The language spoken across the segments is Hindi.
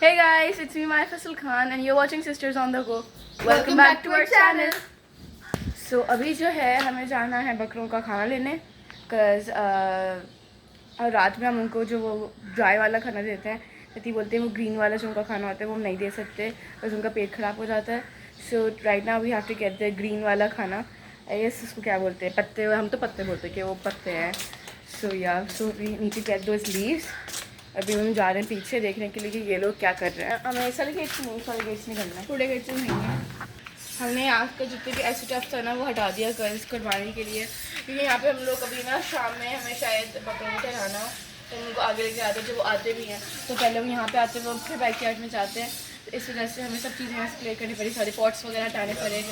Hey guys, it's me, Mai Faisal Khan, and you're watching Sisters on the Go. Welcome back to our channel. So अभी जो है हमें जाना है बकरों का खाना लेने, cause और रात में हम उनको जो वो ड्राई वाला खाना देते हैं, यदि बोलते हैं वो ग्रीन वाला जो उनका खाना होता है वो हम नहीं दे सकते, बस उनका पेट ख़राब हो जाता है. So right now we have to get the green वाला खाना. I guess उसको क्या बोलते हैं, पत्ते, हम तो पत्ते बोलते हैं कि वो पत्ते हैं. So yeah, so we need to get those leaves. अभी हम जा रहे हैं पीछे देखने के लिए कि ये लोग क्या कर रहे हैं. हमें सारे गेट्स नहीं, सारे गेट्स नहीं करना है, थोड़े गेट्स नहीं है. हमने यहाँ का जितने भी एसिटफ था ना वो हटा दिया गर्ल्स कटवाने के लिए, क्योंकि यहाँ पे हम लोग अभी ना शाम में हमें शायद बकरों को ठहराना हो तो उनको आगे लेके आते हैं. जब वो आते भी हैं तो पहले वो यहाँ पे आते हैं, वो फिर बैक यार्ड में जाते हैं. तो इस वजह से हमें सब चीज़ें यहाँ से क्लियर करनी पड़ी, सारे पॉट्स वगैरह हटाने पड़े.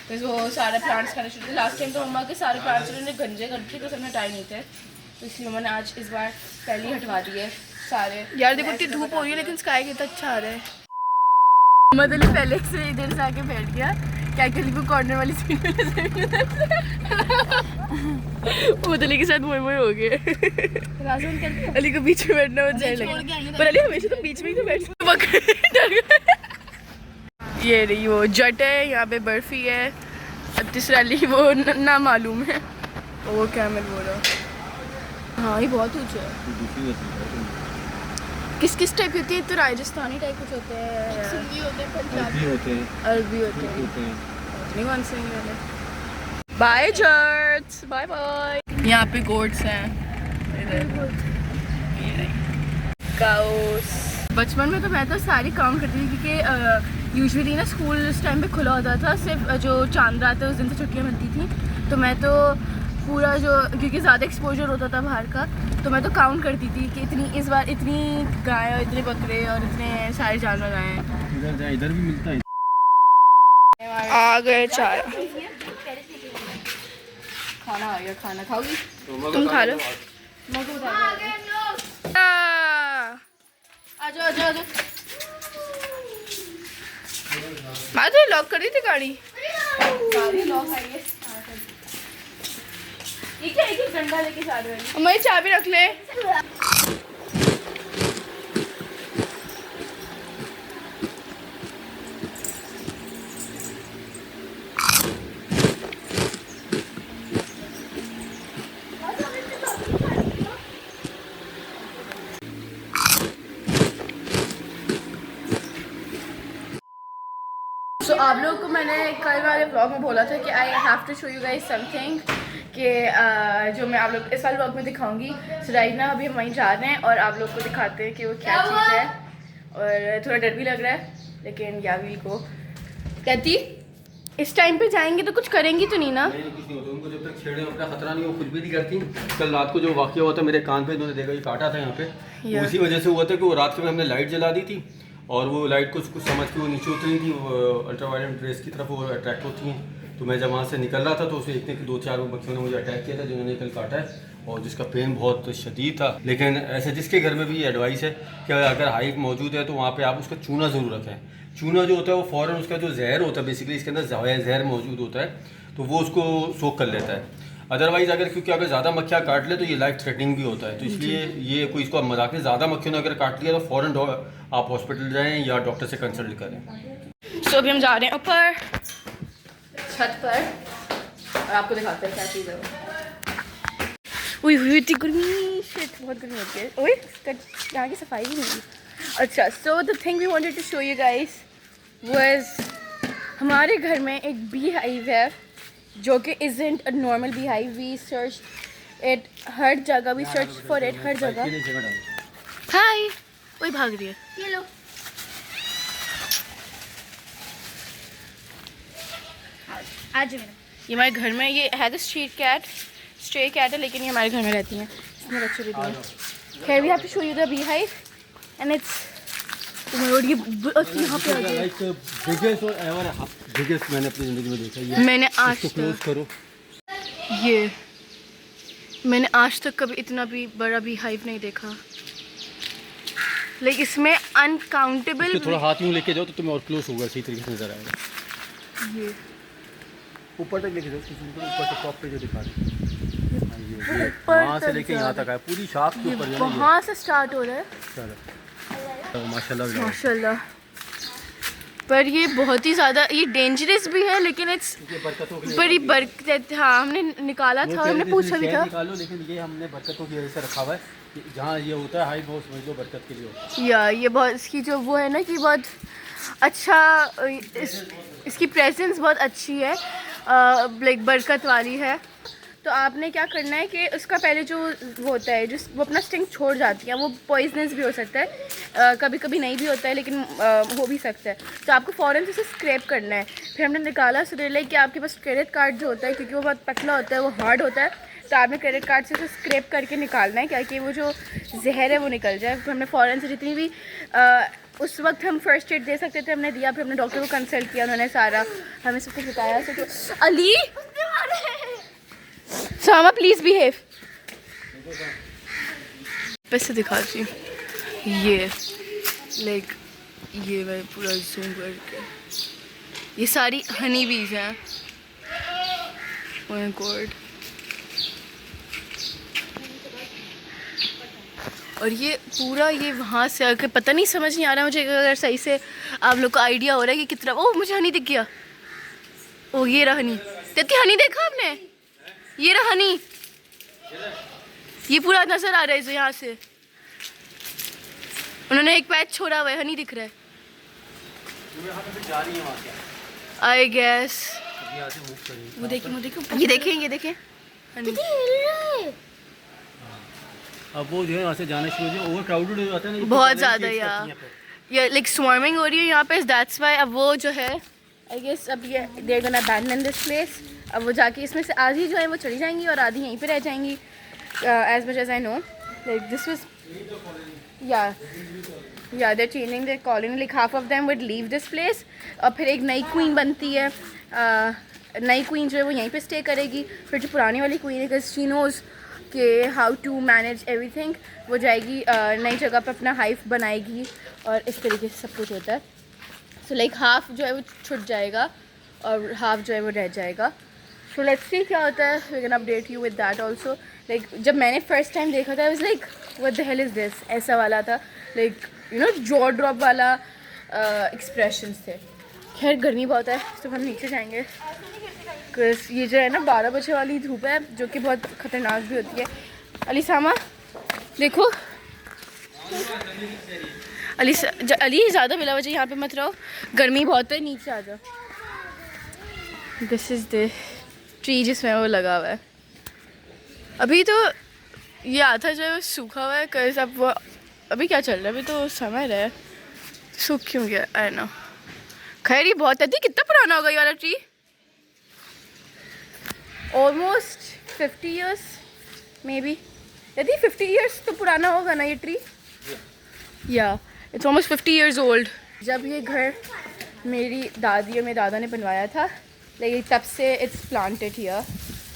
तो वो सारे प्लांट्स खाने शुरू. लास्ट टाइम तो मम्मा के सारे प्लांट्स उन्होंने गंजे कर थे, तो सबने हटाए नहीं थे, तो इसलिए मम्मा ने आज इस बार पहले ही हटवा दिए सारे. यार देखो इतनी धूप हो रही है लेकिन स्काई कितना अच्छा आ रहा है. मतलब पहले से इधर से आके बैठ गया, क्या कली को कॉर्नर वाली सीट में अली के साथ मोए मोए हो गए. अली को बीच में बैठना बहुत अच्छा लगे, पर अली हमेशा तो बीच में ही तो बैठता. ये रही वो जट है, यहाँ पे बर्फी है. तीसरा अली वो ना मालूम है वो क्या मैं बोल रहा हूँ. हाँ ये बहुत ऊँचा है. किस टाइप की होती है? तो राजस्थानी टाइप कुछ होते हैं, सिंधी होते हैं, पंजाबी होते हैं, अरबी होते हैं. नहीं वन से बाय जर्ट्स, बाय बाय. यहाँ पे गोट्स हैं, काउस. बचपन में तो मैं तो सारी काउंट करती थी, क्योंकि यूजुअली ना स्कूल उस टाइम पे खुला होता था, सिर्फ जो चांद रात है उस दिन से छुट्टियाँ मिलती थी. तो मैं तो पूरा जो, क्योंकि ज़्यादा एक्सपोजर होता था बाहर का, तो मैं तो काउंट करती थी कि इस बार इतनी गाय और इतने बकरे और इतने सारे जानवर आए हैं. इधर भी मिलता है. आ गए चार. खाना आ गया. खाना खाओगी तुम? खा लो. आ जाओ. मैं तो लॉक कर दी थी गाड़ी लॉक आई है. एक डंडा लेके सारे हमारी चाबी रख ले. So, आप लोगों को मैंने कल वाले व्लॉग में बोला था कि I have to show you guys something, कि जो मैं आप लोग इस वाले व्लॉग में दिखाऊंगी. सो राइट ना अभी हम वहीं जा रहे हैं और आप लोग को दिखाते हैं कि वो क्या चीज़ है. और थोड़ा डर भी लग रहा है, लेकिन या वील को कहती इस टाइम पे जाएंगे तो कुछ करेंगी तो नहीं ना? नहीं, कुछ नहीं होता उनको. जब तक छेड़े अपना खतरा नहीं, वो कुछ भी नहीं करती. कल रात को जो वाकया हुआ था मेरे कान पे, इन्होंने देखा ये काटा था यहाँ पे. उसी वजह से हुआ था कि वो रात में हमने लाइट जला दी थी और वो लाइट कुछ समझ के वो नीचे उतरी थी. वो अल्ट्रावायलेट रेस की तरफ वो अट्रैक्ट होती हैं. तो मैं जब वहाँ से निकल रहा था तो उसे एक 2-4 बच्चों ने मुझे अटैक किया था, जिन्होंने कल काटा है और जिसका पेन बहुत शदीद था. लेकिन ऐसे जिसके घर में भी एडवाइस है कि अगर हाइव मौजूद है तो वहाँ पे आप उसका चूना ज़रूर रखें. चूना जो होता है वो फ़ौरन उसका जो जहर होता है, बेसिकली इसके अंदर जहर मौजूद होता है, तो वो उसको सोख कर लेता है. अदरवाइज़ अगर क्योंकि अगर ज़्यादा मक्खियाँ काट ले तो ये लाइफ थ्रेटनिंग भी होता है. तो इसलिए ये कोई इसको मजाक में, ज़्यादा मक्खियों ने अगर काट लिया तो फ़ौरन आप हॉस्पिटल जाएँ या डॉक्टर से कंसल्ट करें. सो अभी हम जा रहे हैं ऊपर छत पर और आपको दिखाते हैं क्या चीज़ है. वो इतनी गर्मी, शिट बहुत गर्मी होती है. ओए यहाँ की सफाई भी नहीं है. अच्छा, so the thing we wanted to show you guys was, हमारे घर में एक बी हाइव है जो कि isn't a normal bee hive. We search it हर जगह, वी सर्च फॉर इट हर जगह. हाय, वही भाग रही है. ये लो. आज ये हमारे घर में, ये है तो स्ट्रे कैट है, लेकिन ये हमारे घर में रहती हैं. इसमें बच्चे भी दिए. खैर we have to show you the beehive and it's ये यहाँ पे आ गया. बिगेस्ट मैंने अपनी ज़िंदगी में देखा है. मैंने आज क्लोज करो. ये मैंने आज तक कभी इतना भी बड़ा बी हाइव नहीं देखा. लाइक इसमें अनकाउंटेबल. थोड़ा हाथ यूँ लेके जाओ तो तुम्हें और क्लोज होगा, सही तरीके से नजर आएगा. ये ऊपर तक लेके जाओ, ऊपर से टॉप पे जो दिखा रहे हैं, वहाँ से लेके यहाँ तक है, पूरी शाख के ऊपर. वहाँ से स्टार्ट हो रहा है. चलो माशाल्लाह। माशाल्लाह। पर ये बहुत ही ज़्यादा ये डेंजरस भी है, लेकिन इट्स बड़ी बरकत। हाँ, हमने निकाला था, हमने पूछा भी था। निकालो, लेकिन ये हमने बरकतों की वजह से रखा हुआ है कि जहाँ ये होता है हाई बहुत समझ लो बरकत के लिए होता है। या ये बहुत इसकी जो वो है ना कि बहुत अच्छा इसकी प्रेजेंस बहुत अच्छी है, लाइक बरकत वाली है। तो आपने क्या करना है कि उसका पहले जो वो होता है जो वो अपना स्टिंग छोड़ जाती है, वो पॉइजनस भी हो सकता है, कभी कभी नहीं भी होता है, लेकिन हो भी सकता है। तो आपको फ़ौरन से उसे स्क्रैप करना है। फिर हमने निकाला सुरेला कि आपके पास क्रेडिट कार्ड जो होता है, क्योंकि वो बहुत पतला होता है, वो हार्ड होता है, तो आपने क्रेडिट कार्ड से उसे स्क्रैप करके निकालना है, क्योंकि वो जो जहर है वो निकल जाए। फिर हमने फ़ौरन से जितनी भी उस वक्त हम फर्स्ट एड दे सकते थे हमने दिया। फिर हमने डॉक्टर को कंसल्ट किया, उन्होंने सारा हमें सब कुछ बताया। तो अली सामा प्लीज़ बिहेव। पैसे दिखाती हूँ, ये लाइक ये मैं पूरा जूम करके, ये सारी हनी बीज हैं। ओह गॉड। और ये पूरा ये वहाँ से आके पता नहीं, समझ नहीं आ रहा मुझे अगर सही से आप लोग को आइडिया हो रहा है कि कितना। ओह मुझे हनी दिख गया। ओह ये रहा हनी। तेती हनी देखा आपने? ये रहा हनी, ये पूरा नजर आ रहा है यहाँ से। उन्होंने एक पैच छोड़ा हुआ है, हनी दिख रहा है। आई गेस वो देखिए, ये देखें, ये देखें हनी। अब वो जो है यहाँ से जाना शुरू हो जाए, ओवर क्राउडेड हो जाता है ना बहुत ज़्यादा यार, ये लाइक स्वर्मिंग हो रही है यहाँ पे। दैट्स वाई अब वो जो है आई गेस अब ये they are gonna abandon this place. अब वो जाके इसमें से आधी जो है वो चली जाएंगी और आधी यहीं पे रह जाएंगी। As much as I know like this was yeah they changing the colony, like half of them would leave this place और फिर एक नई क्वीन बनती है। नई क्वीन जो है वो यहीं पे स्टे करेगी। फिर जो पुरानी वाली क्वीन है, बिकॉज शी नोज़ कि हाउ टू मैनेज एवरीथिंग, वो जाएगी नई जगह पर अपना हाइफ बनाएगी और इस तरीके से सब कुछ होता है। सो लाइक हाफ जो है वो छूट जाएगा और हाफ जो है वो रह जाएगा। सो लेट्स सी क्या होता है। We can update you with that also. Like जब मैंने फर्स्ट टाइम देखा था, I was like what the hell is this, ऐसा वाला था, like you know jaw drop वाला एक्सप्रेशंस थे। खैर गर्मी बहुत है, तो हम नीचे जाएंगे। बिकॉज ये जो है ना 12 बजे वाली धूप है, जो कि बहुत ख़तरनाक भी होती है। अली सामा देखो, अली ज़्यादा बिला वजह यहाँ पे मत रहो, गर्मी बहुत है, नीचे आ जाओ। दिस इज़ द ट्री जिसमें वो लगा हुआ है। अभी तो ये आधा जो है वो सूखा हुआ है, कैसे अब वो अभी क्या चल रहा है, अभी तो समय रहा है, सूख क्यों गया आई नो। खैर ये बहुत है, कितना पुराना होगा ये वाला tree? Almost 50 years may be. यदि 50 ईयर्स तो पुराना होगा ना ये ट्री। या इट्स ऑलमोस्ट 50 ईयर्स ओल्ड। जब ये घर मेरी दादी और मेरे दादा ने बनवाया था, लेकिन तब से इट्स प्लांटेड हियर।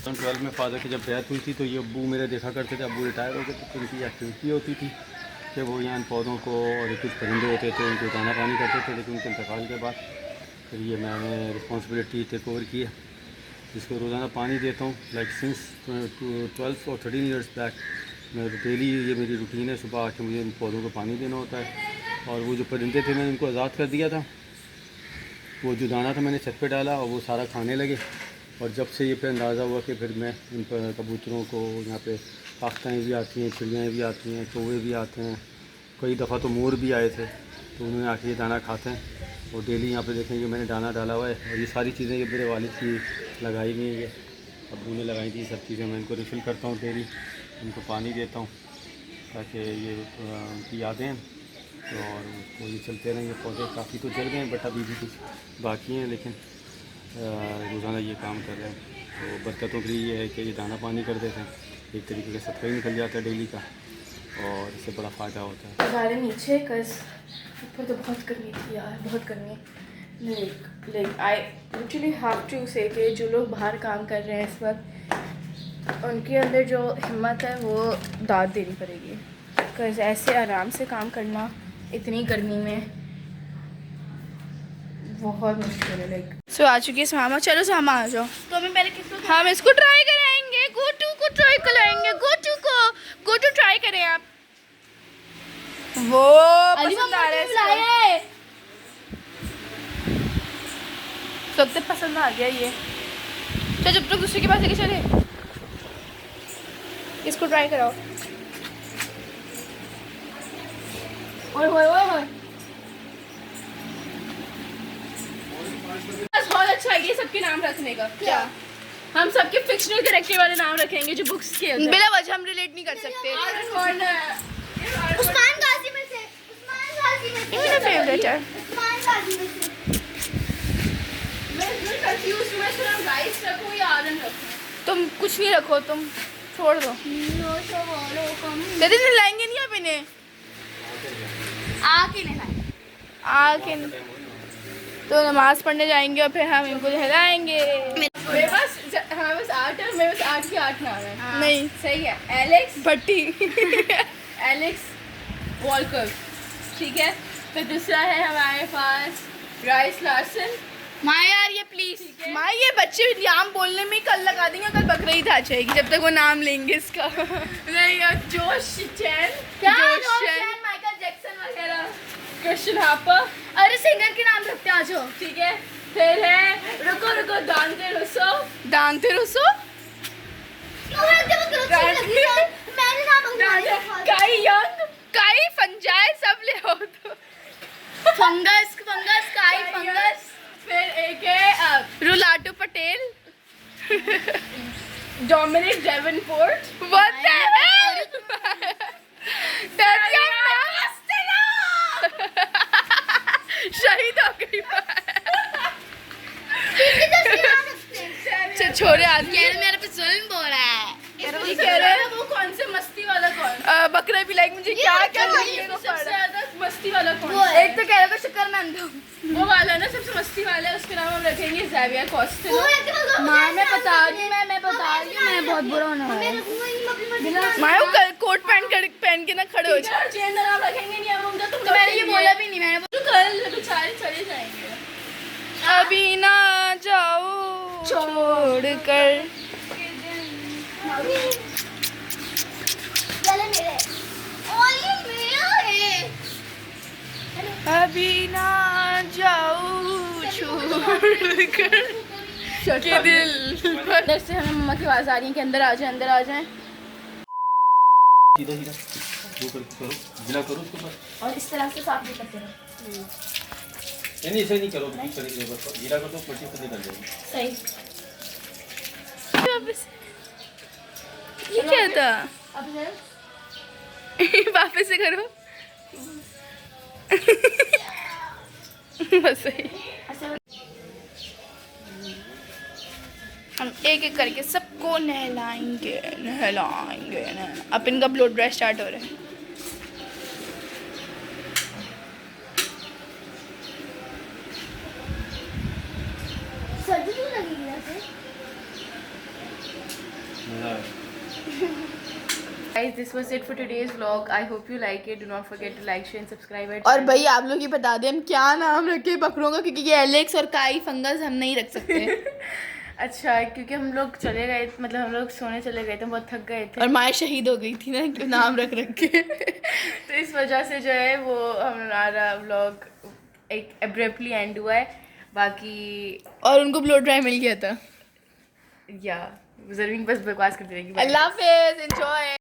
2012 में फादर की जब डेथ हुई थी तो ये अब्बू मेरे देखा करते थे। अब्बू रिटायर हो गए तो उनकी एक्टिविटी होती थी कि वो यहाँ पौधों को और कुछ परिंदे होते थे उनको दाना पानी करते थे। लेकिन उनके इंतकाल के बाद फिर ये मैंने रिस्पॉन्सिबिलिटी टेक ओवर की है, जिसको रोज़ाना पानी देता हूँ। लाइक सिंस 12 और 13 ईयर्स बैक मैं डेली ये मेरी रूटीन है, सुबह आके मुझे इन पौधों को पानी देना होता है। और वो जो परिंदे थे मैंने उनको आज़ाद कर दिया था, वो जो दाना था मैंने छत पे डाला और वो सारा खाने लगे। और जब से ये पे अंदाज़ा हुआ कि फिर मैं इन पर कबूतरों को, यहाँ पे पाख्ताएँ भी आती हैं, चिड़ियाँ भी आती हैं, कौवे भी आते हैं, कई दफ़ा तो मोर भी आए थे, तो उन्होंने आके ये दाना खाते हैं। और डेली यहाँ पे देखेंगे मैंने दाना डाला हुआ है। और ये सारी चीज़ें ये मेरे वालिद की लगाई हुई हैं, ये अब्बू ने लगाई थी सब चीज़ें। मैं इनको रिफ़िल करता हूँ डेली, इनको पानी देता हूँ ताकि ये उनकी यादें हैं। और वो ये चलते रहेंगे। पौधे काफ़ी तो जल गए हैं बट अभी भी कुछ बाकी हैं, लेकिन रोज़ाना ये काम कर रहे हैं। तो बरकतों के लिए ये है कि ये दाना पानी कर देते हैं, एक तरीके का सदका ही निकल जाता है डेली का और इससे बड़ा फ़ायदा होता है। सारे नीचे कस ऊपर तो बहुत गर्मी थी यार, बहुत गर्मी। Like I actually have to say कि जो लोग बाहर काम कर रहे हैं इस वक्त, उनके अंदर जो हिम्मत है वो दाद देनी पड़ेगी। बिकॉज ऐसे आराम से काम करना इतनी गर्मी में बहुत मुश्किल है। लाइक सो आ चुकी है सामा, चलो सामा आ जाओ। तो हमें पहले किसको, हम इसको ट्राई कराएंगे, गोटू को ट्राई कराएंगे, गोटू ट्राई करें आप। वो पसंद आ रहा है इसको। सबसे पसंद आ गया ये। चल जब तक दूसरे के पास लेके चले, इसको ट्राई कराओ। ओए ओए ओए ओए, बहुत अच्छा है ये सबके नाम रखने का। क्या हम सबके फिक्शनल कैरेक्टर वाले नाम रखेंगे जो बुक्स के होते हैं। बिना वजह हम रिलेट नहीं कर सकते। उस्मान गाजी में से, उस्मान गाजी में से, ये मेरा फेवरेट है। उस्मान गाजी में से। मैं कंफ्यूज हूं, मैं सिर्फ राइस रखूं या आलन रखूं। तुम कुछ नहीं रखो, तुम छोड़ दो। दीदी लाएंगे नहीं आप इन्हें, आके नहीं खाए। आके तो नमाज पढ़ने जाएंगे और फिर हम इनको नहलाएंगे। मेरे पास हमारे पास 8 है, मेरे पास 8 की 8 नाम है। हाँ। नहीं सही है, एलेक्स भट्टी एलेक्स वॉलकर, ठीक है। फिर दूसरा है हमारे पास राइस लार्सन। माँ यार ये प्लीज, माँ ये बच्चे नाम बोलने में ही कल लगा देंगे, कल बकरीद आ जाएगी जब तक वो नाम लेंगे इसका। नहीं यार, जोश चैन, माइकल जैक्सन वगैरह, क्रिश्चियन हापर। अरे सिंगर के नाम रखते आ जाओ। ठीक है। फिर है रुको रुको दांते रुसो। दांते रुसो, मैंने नाम काई यंग, काई फंजाई, सब ले आओ तो। फंगस फंगस काई फंगस। फिर एक है रुलाटो Patel, Dominic Davenport. What the hell? That's your name? शहीद हो गई। छोरे आदमी मेरे पे जुल्म बोल रहा है। ये कह रहे हैं वो कौन से मस्ती वाला कौन? बकरा भी लाइक मुझे क्या क्या लिखने को सबसे ज्यादा मस्ती वाला कौन? एक तो कह रहा था शुक्रमंद वो वाला ना सबसे मस्ती वाला है, उसके नाम हम रखेंगे ज़ेवियर कॉस्टेलो। माँ मैं बता रही हूँ, मैं बहुत बुरा होने वाला है। माँ वो कोट पैंट पहन के ना खड़े हो जाए। चेन का नाम रखेंगे नहीं हम उनका, तुम मैंने ये बोला भी नहीं, मैंने तो कल बेचारे चले जाएंगे। अभी ना जाओ छोड़ कर। अभी ना जाओ छोड़ कर के दिल। अंदर से हमें मम्मा की आवाज आ रही है कि अंदर आ जाए, अंदर आ जाए। सीधा सीधा जो करो, गिला करो उसको बस। और इस तरह से साफ भी करते रहो। नहीं ऐसे नहीं करो, बस गिला कर दो, पट्टी से निकल जाएगी। सही। ये क्या था? अब वापस से करो। बस सही। हम एक एक करके सबको नहलाएंगे नहलाएंगे ना। अब इनका ब्लो ड्राई स्टार्ट हो रहा है। सर्दी क्यों लगेगी वैसे? Guys, this was it for today's vlog. I hope you like it. Do not forget to like, share and subscribe. और भाई आप लोग ये बता दें हम क्या नाम रखे बकरों का, क्योंकि ये एलेक्स और काई फंगस हम नहीं रख सकते। अच्छा, क्योंकि हम लोग चले गए, मतलब हम लोग सोने चले गए थे, बहुत थक गए थे और माँ शहीद हो गई थी ना नाम रख के। तो इस वजह से जो है वो हमारा व्लॉग एक एब्रप्टली एंड हुआ है। बाकी और उनको ब्लो ड्राई मिल गया था। या जरवीन बस बकवास करती रहेगी। अल्लाह हाफिज़, एंजॉय।